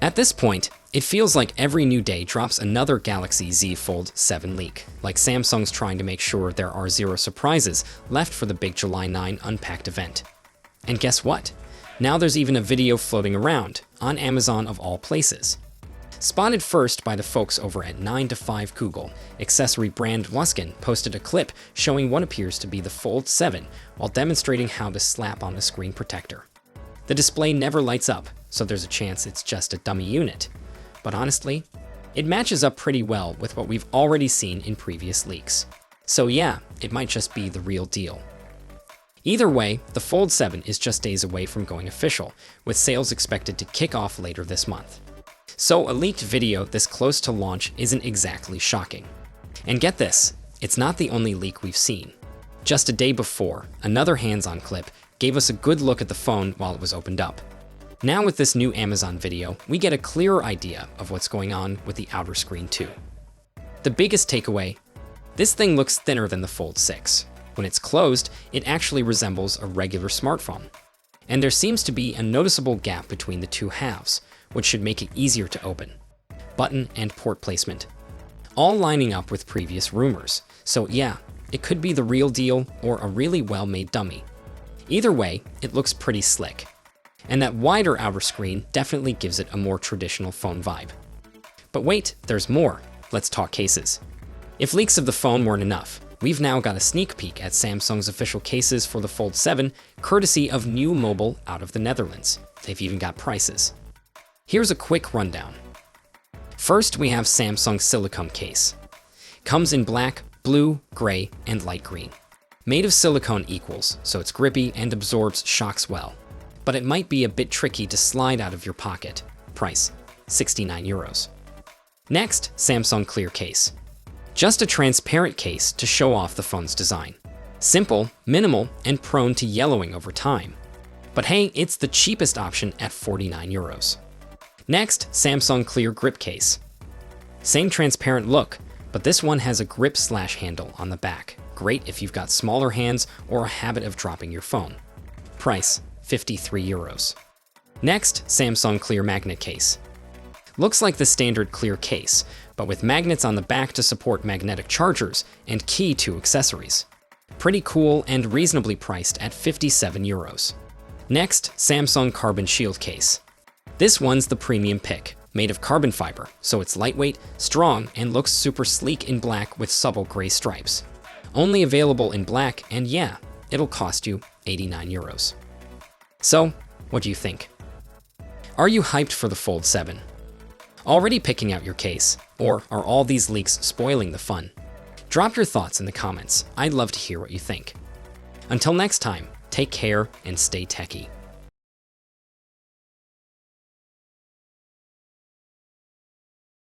At this point, it feels like every new day drops another Galaxy Z Fold 7 leak, like Samsung's trying to make sure there are zero surprises left for the big July 9 Unpacked event. And guess what? Now there's even a video floating around, on Amazon of all places. Spotted first by the folks over at 9 to 5 Google, accessory brand Luskin posted a clip showing what appears to be the Fold 7 while demonstrating how to slap on a screen protector. The display never lights up, so there's a chance it's just a dummy unit. But honestly, it matches up pretty well with what we've already seen in previous leaks. So yeah, it might just be the real deal. Either way, the Fold 7 is just days away from going official, with sales expected to kick off later this month. So a leaked video this close to launch isn't exactly shocking. And get this, it's not the only leak we've seen. Just a day before, another hands-on clip gave us a good look at the phone while it was opened up. Now with this new Amazon video, we get a clearer idea of what's going on with the outer screen too. The biggest takeaway, this thing looks thinner than the Fold 6. When it's closed, it actually resembles a regular smartphone. And there seems to be a noticeable gap between the two halves, which should make it easier to open. Button and port placement, all lining up with previous rumors. So yeah, it could be the real deal or a really well-made dummy. Either way, it looks pretty slick. And that wider outer screen definitely gives it a more traditional phone vibe. But wait, there's more. Let's talk cases. If leaks of the phone weren't enough, we've now got a sneak peek at Samsung's official cases for the Fold 7, courtesy of New Mobile out of the Netherlands. They've even got prices. Here's a quick rundown. First, we have Samsung's Silicone Case. Comes in black, blue, gray, and light green. Made of silicone equals, so it's grippy and absorbs shocks well. But it might be a bit tricky to slide out of your pocket. Price, 69 euros. Next, Samsung Clear Case. Just a transparent case to show off the phone's design. Simple, minimal, and prone to yellowing over time. But hey, it's the cheapest option at 49 euros. Next, Samsung Clear Grip Case. Same transparent look, but this one has a grip/handle on the back. Great if you've got smaller hands or a habit of dropping your phone. Price, 53 euros. Next, Samsung Clear Magnet Case. Looks like the standard clear case, but with magnets on the back to support magnetic chargers and key to accessories. Pretty cool and reasonably priced at 57 euros. Next, Samsung Carbon Shield Case. This one's the premium pick, made of carbon fiber, so it's lightweight, strong, and looks super sleek in black with subtle gray stripes. Only available in black, and yeah, it'll cost you 89 euros. So, what do you think? Are you hyped for the Fold 7? Already picking out your case, or are all these leaks spoiling the fun? Drop your thoughts in the comments. I'd love to hear what you think. Until next time, take care and stay techie.